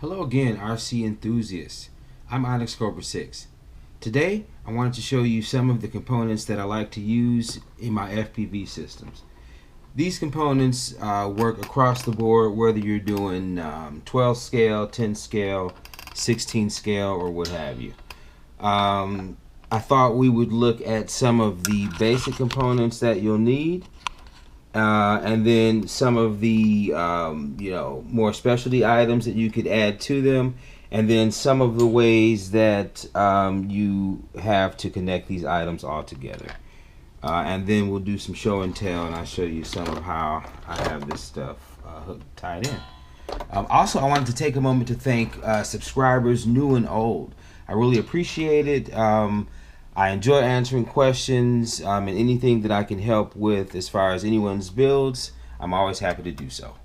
Hello again, RC enthusiasts. I'm Onyx Cobra 6. Today, I wanted to show you some of the components that I like to use in my FPV systems. These components work across the board, whether you're doing 12 scale, 10 scale, 16 scale, or what have you. I thought we would look at some of the basic components that you'll need. And then some of the more specialty items that you could add to them, and then some of the ways that you have to connect these items all together. And then we'll do some show and tell, and I'll show you some of how I have this stuff tied in. Also, I wanted to take a moment to thank subscribers new and old. I really appreciate it. I enjoy answering questions, and anything that I can help with as far as anyone's builds, I'm always happy to do so.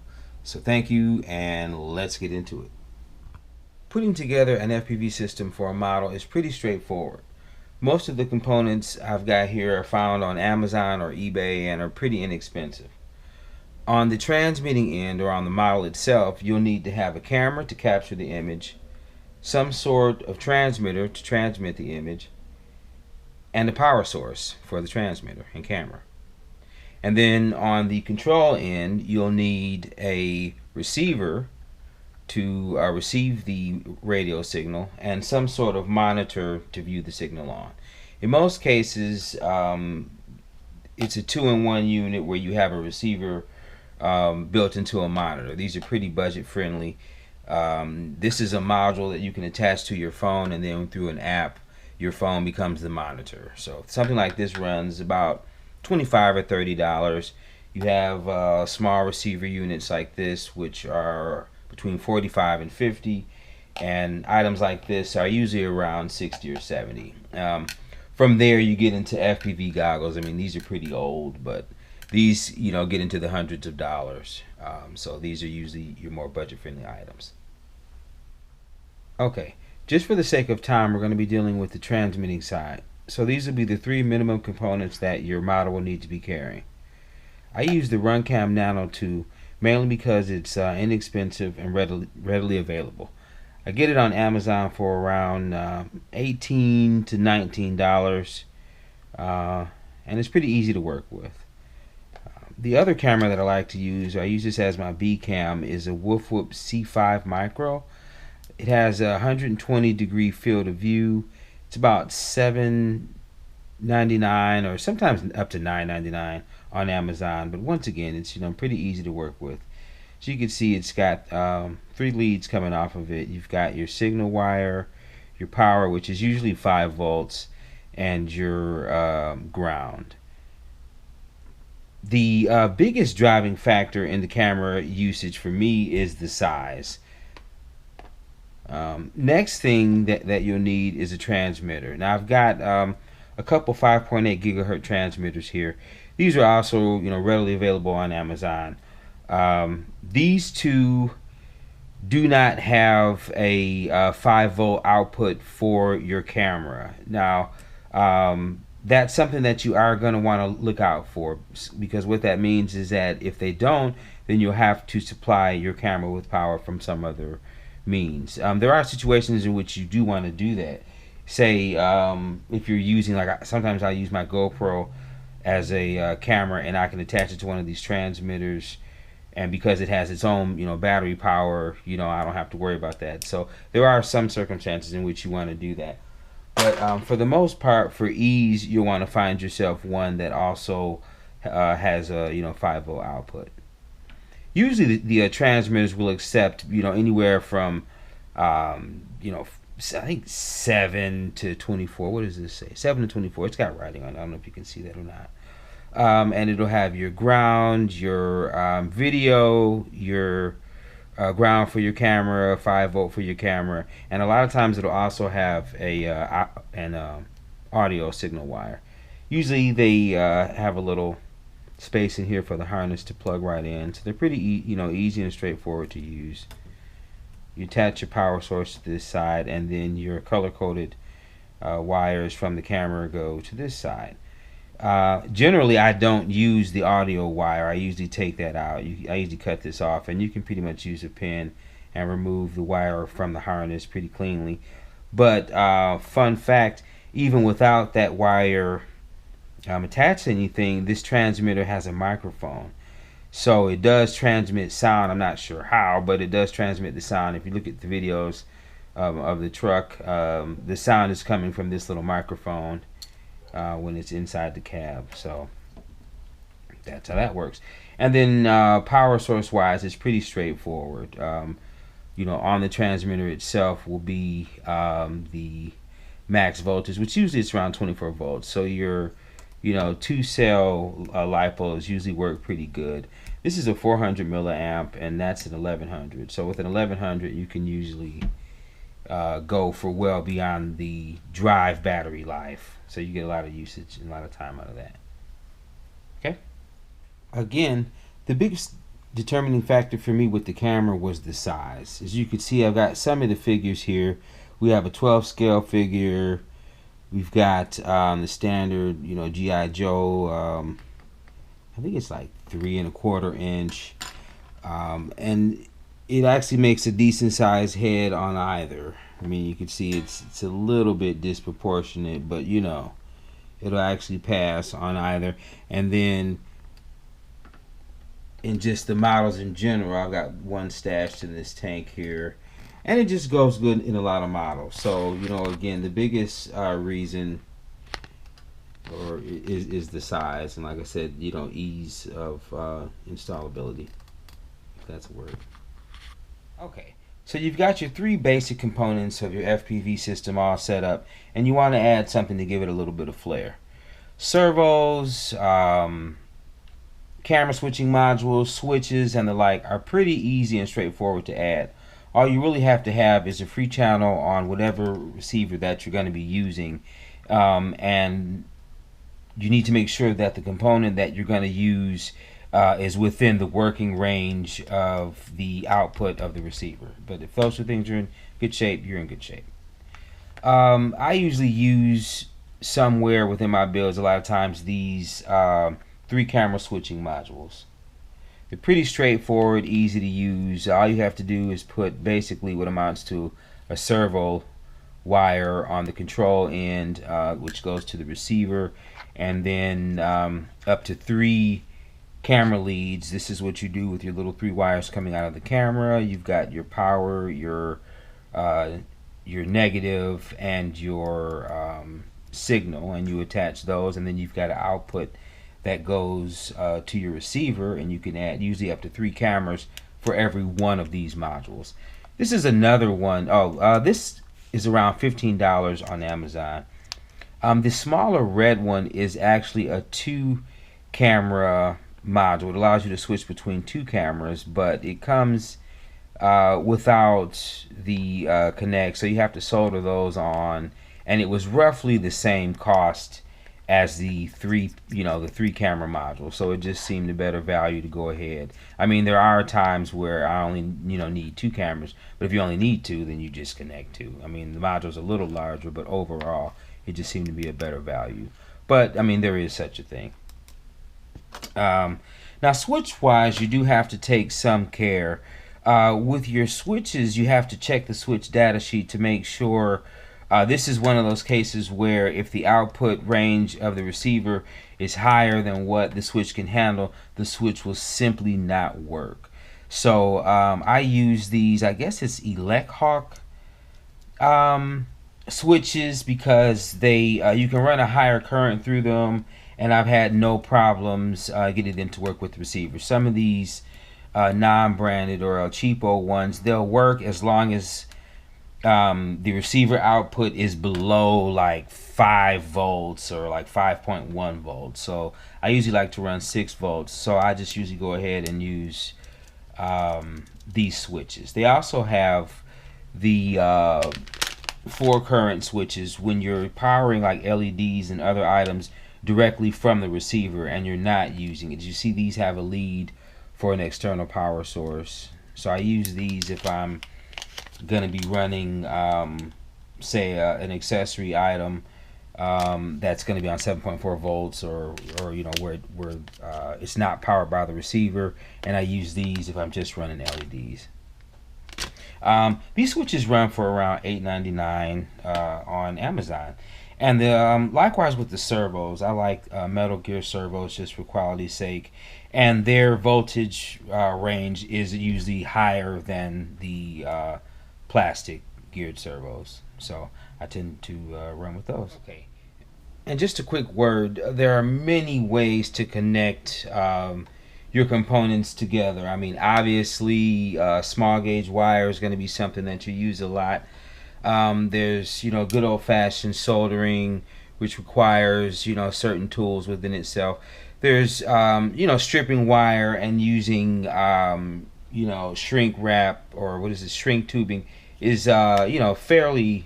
So thank you, and let's get into it. Putting together an FPV system for a model is pretty straightforward. Most of the components I've got here are found on Amazon or eBay and are pretty inexpensive. On the transmitting end, or on the model itself, you'll need to have a camera to capture the image, some sort of transmitter to transmit the image, and a power source for the transmitter and camera. And then on the control end, you'll need a receiver to receive the radio signal and some sort of monitor to view the signal on. In most cases, it's a 2-in-1 unit where you have a receiver built into a monitor. These are pretty budget friendly. This is a module that you can attach to your phone, and then through an app your phone becomes the monitor. So something like this runs about $25 or $30. You have small receiver units like this, which are between $45 and $50, and items like this are usually around $60 or $70. From there you get into FPV goggles. I mean, these are pretty old, but these get into the hundreds of dollars. So these are usually your more budget friendly items. Okay. Just for the sake of time, we're going to be dealing with the transmitting side. So these will be the three minimum components that your model will need to be carrying. I use the Runcam Nano 2 mainly because it's inexpensive and readily available. I get it on Amazon for around $18 to $19, and it's pretty easy to work with. The other camera that I like to use, I use this as my B cam, is a Wolfwhoop C5 Micro. It has a 120-degree field of view. It's about $7.99 or sometimes up to $9.99 on Amazon. But once again, it's pretty easy to work with. So you can see it's got 3 leads coming off of it. You've got your signal wire, your power, which is usually 5 volts, and your ground. The biggest driving factor in the camera usage for me is the size. Next thing that you'll need is a transmitter. Now I've got a couple 5.8 gigahertz transmitters here. These are also readily available on Amazon. These two do not have a 5-volt output for your camera. Now that's something that you are going to want to look out for, because what that means is that if they don't, then you'll have to supply your camera with power from some other means. There are situations in which you do want to do that. Say if you're using, sometimes I use my GoPro as a camera, and I can attach it to one of these transmitters, and because it has its own battery power, I don't have to worry about that. So there are some circumstances in which you want to do that, but for the most part, for ease, you'll want to find yourself one that also has a 5-volt output. Usually the transmitters will accept anywhere from I think 7 to 24. What does this say? 7 to 24. It's got writing on it. I don't know if you can see that or not. And it'll have your ground, your video, your ground for your camera, 5-volt for your camera, and a lot of times it'll also have an audio signal wire. Usually they have a little space in here for the harness to plug right in, so they're pretty easy and straightforward to use. You attach your power source to this side, and then your color-coded wires from the camera go to this side. Generally, I don't use the audio wire. I usually take that out. I usually cut this off, and you can pretty much use a pen and remove the wire from the harness pretty cleanly. But fun fact, even without that wire attached to anything, this transmitter has a microphone. So it does transmit sound. I'm not sure how, but it does transmit the sound. If you look at the videos of the truck, the sound is coming from this little microphone when it's inside the cab. So that's how that works. And then power source wise, it's pretty straightforward. You know, on the transmitter itself will be the max voltage, which usually it's around 24 volts. So your, you know, 2-cell LiPos usually work pretty good. This is a 400 milliamp, and that's an 1100. So with an 1100, you can usually go for well beyond the drive battery life. So you get a lot of usage and a lot of time out of that. Okay. Again, the biggest determining factor for me with the camera was the size. As you can see, I've got some of the figures here. We have a 12 scale figure. We've got the standard, you know, G.I. Joe. I think it's like 3¼ inch, and it actually makes a decent sized head on either. I mean, you can see it's a little bit disproportionate, but you know, it'll actually pass on either. And then in just the models in general, I've got one stashed in this tank here, and it just goes good in a lot of models. So you know, again, the biggest reason is the size, and like I said, you know, ease of installability, if that's a word. Okay, so you've got your 3 basic components of your FPV system all set up, and you want to add something to give it a little bit of flair. Servos, camera switching modules, switches, and the like are pretty easy and straightforward to add. All you really have to have is a free channel on whatever receiver that you're going to be using, and you need to make sure that the component that you're going to use is within the working range of the output of the receiver. But if those 2 things are in good shape, you're in good shape. I usually use somewhere within my builds a lot of times these 3 camera switching modules. They're pretty straightforward, easy to use. All you have to do is put basically what amounts to a servo wire on the control end, which goes to the receiver, and then up to 3 camera leads. This is what you do with your little 3 wires coming out of the camera. You've got your power, your negative, and your signal, and you attach those, and then you've got an output that goes to your receiver, and you can add usually up to 3 cameras for every one of these modules. This is another one. This is around $15 on Amazon. The smaller red one is actually a 2 camera module. It allows you to switch between 2 cameras, but it comes without the connect, so you have to solder those on, and it was roughly the same cost as the 3 camera module, so it just seemed a better value to go ahead. I mean, there are times where I only need 2 cameras, but if you only need 2, then you just connect 2. I mean, the module's a little larger, but overall it just seemed to be a better value. But I mean, there is such a thing. Now, switch wise, you do have to take some care with your switches. You have to check the switch data sheet to make sure. This is one of those cases where if the output range of the receiver is higher than what the switch can handle, the switch will simply not work. So I use these, I guess it's Electhawk switches, because they you can run a higher current through them, and I've had no problems getting them to work with the receiver. Some of these non-branded or cheapo ones, they'll work as long as the receiver output is below like 5 volts or like 5.1 volts. So I usually like to run 6 volts, so I just usually go ahead and use these switches. They also have the 4 current switches when you're powering like LEDs and other items directly from the receiver and you're not using it. You see these have a lead for an external power source, so I use these if I'm gonna be running say an accessory item that's gonna be on 7.4 volts or you know where it's not powered by the receiver, and I use these if I'm just running LEDs. These switches run for around $8.99 on Amazon. And likewise with the servos, I like Metal Gear servos just for quality's sake, and their voltage range is usually higher than the plastic geared servos, so I tend to run with those. Okay, and just a quick word: there are many ways to connect your components together. I mean, obviously, small gauge wire is going to be something that you use a lot. There's, good old-fashioned soldering, which requires, certain tools within itself. There's, stripping wire and using, shrink wrap, or what is it, shrink tubing, is, fairly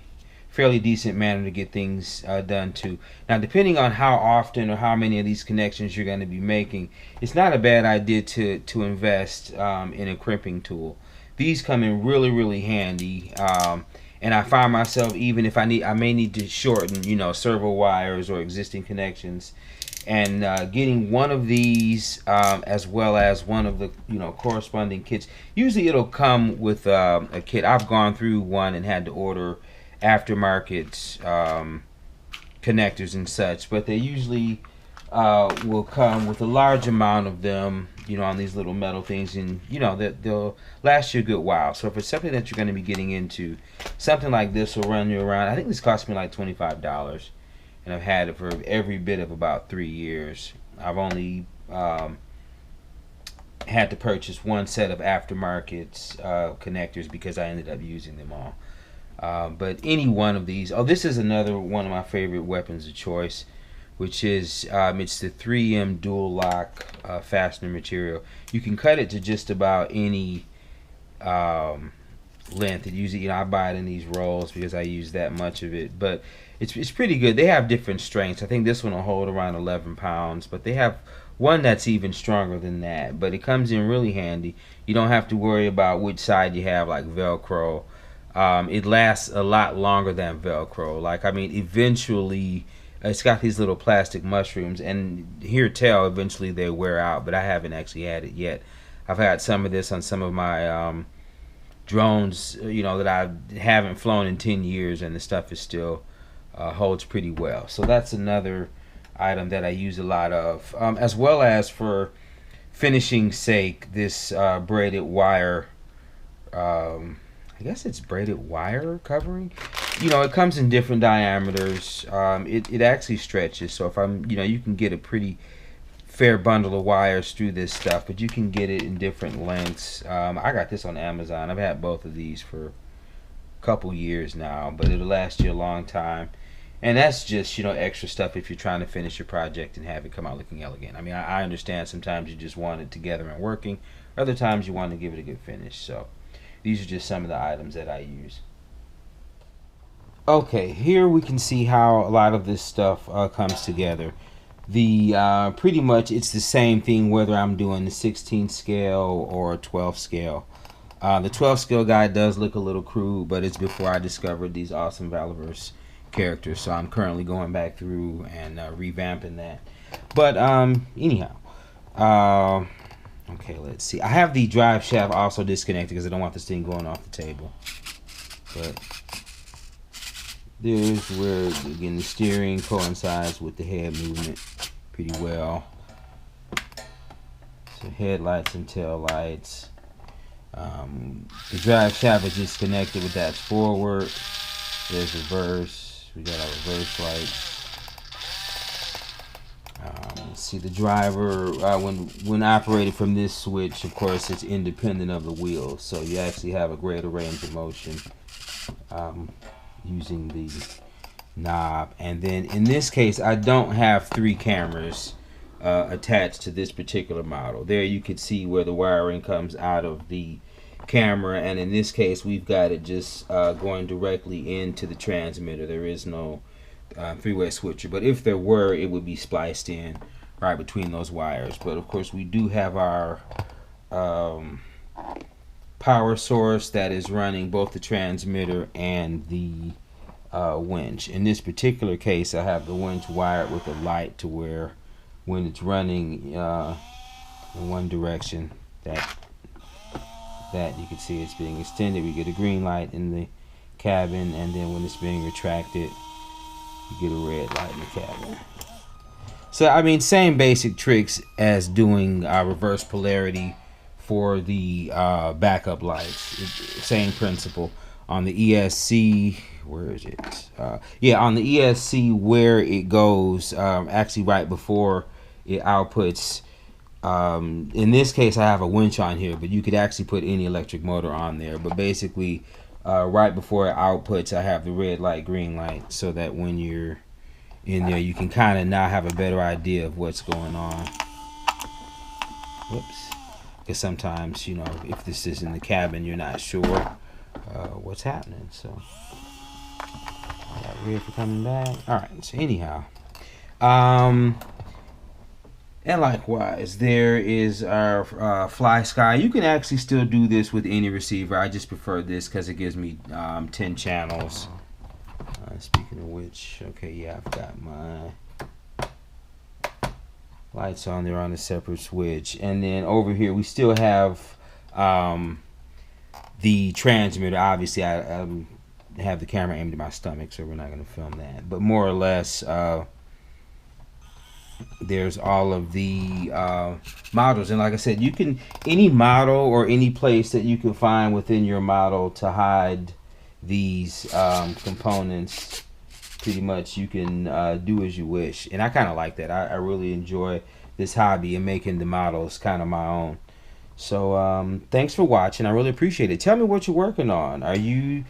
decent manner to get things done too. Now, depending on how often or how many of these connections you're going to be making, it's not a bad idea to invest in a crimping tool. These come in really handy. And I find myself, even if I may need to shorten, servo wires or existing connections, and getting one of these as well as one of the corresponding kits. Usually it'll come with a kit. I've gone through one and had to order aftermarket connectors and such, but they usually will come with a large amount of them, on these little metal things, and they'll last you a good while. So if it's something that you're going to be getting into, something like this will run you around. I think this cost me like $25, and I've had it for every bit of about 3 years. I've only had to purchase one set of aftermarket connectors because I ended up using them all. But any one of these, this is another one of my favorite weapons of choice, which is it's the 3M dual lock fastener material. You can cut it to just about any length. It usually, I buy it in these rolls because I use that much of it. But it's pretty good. They have different strengths. I think this one will hold around 11 pounds, but they have one that's even stronger than that. But it comes in really handy. You don't have to worry about which side you have, like Velcro. It lasts a lot longer than Velcro. Eventually, it's got these little plastic mushrooms, and eventually they wear out, but I haven't actually had it yet. I've had some of this on some of my drones, that I haven't flown in 10 years, and the stuff is still holds pretty well. So that's another item that I use a lot of, as well as for finishing sake, this braided wire. I guess it's braided wire covering. It comes in different diameters. It actually stretches, so if you can get a pretty fair bundle of wires through this stuff, but you can get it in different lengths. I got this on Amazon. I've had both of these for a couple years now, but it'll last you a long time. And that's just, extra stuff if you're trying to finish your project and have it come out looking elegant. I mean, I understand sometimes you just want it together and working. Other times you want to give it a good finish. So these are just some of the items that I use. Okay, here we can see how a lot of this stuff comes together. Pretty much it's the same thing whether I'm doing the 16 scale or 12 scale. The 12 scale guide does look a little crude, but it's before I discovered these awesome Valiverse characters, so I'm currently going back through and revamping that. But anyhow, okay, let's see. I have the drive shaft also disconnected because I don't want this thing going off the table. But there's where, again, the steering coincides with the head movement pretty well. So headlights and tail lights. The drive shaft is just connected with that forward. There's reverse. We got our reverse lights. See the driver, when operated from this switch, of course, it's independent of the wheels, so you actually have a greater range of motion using the knob. And then in this case, I don't have 3 cameras attached to this particular model. There you can see where the wiring comes out of the camera, and in this case we've got it just going directly into the transmitter. There is no 3-way switcher, but if there were, it would be spliced in right between those wires. But of course we do have our power source that is running both the transmitter and the winch. In this particular case, I have the winch wired with a light to where when it's running in one direction, that that, you can see it's being extended. We get a green light in the cabin, and then when it's being retracted, you get a red light in the cabin. So I mean, same basic tricks as doing reverse polarity for the backup lights. Same principle. On the ESC, where is it? Yeah, on the ESC where it goes, actually right before it outputs. In this case, I have a winch on here, but you could actually put any electric motor on there. But basically, right before it outputs, I have the red light, green light, so that when you're in there, you can kind of now have a better idea of what's going on. Whoops. Because sometimes, you know, if this is in the cabin, you're not sure what's happening. So, got red for coming back. All right. So anyhow, and likewise, there is our Fly Sky. You can actually still do this with any receiver. I just prefer this because it gives me 10 channels. Speaking of which, okay, yeah, I've got my lights on there on a separate switch. And then over here, we still have the transmitter. Obviously, I have the camera aimed at my stomach, so we're not going to film that. But more or less, there's all of the models. And like I said, you can, any model or any place that you can find within your model to hide these components, pretty much you can do as you wish. And I kind of like that. I really enjoy this hobby and making the models kind of my own. So thanks for watching. I really appreciate it. Tell me what you're working on. Are you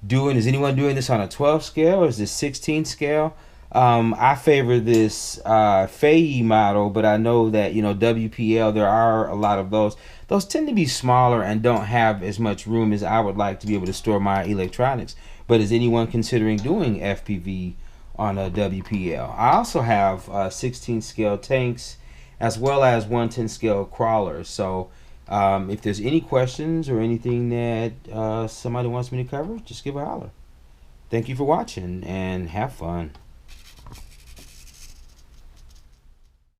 doing, is anyone doing this on a 12 scale or is this 16 scale? I favor this FPV model, but I know that, you know, WPL, there are a lot of those. Those tend to be smaller and don't have as much room as I would like to be able to store my electronics. But is anyone considering doing FPV on a WPL? I also have 16 scale tanks as well as 110 scale crawlers. So if there's any questions or anything that somebody wants me to cover, just give a holler. Thank you for watching and have fun.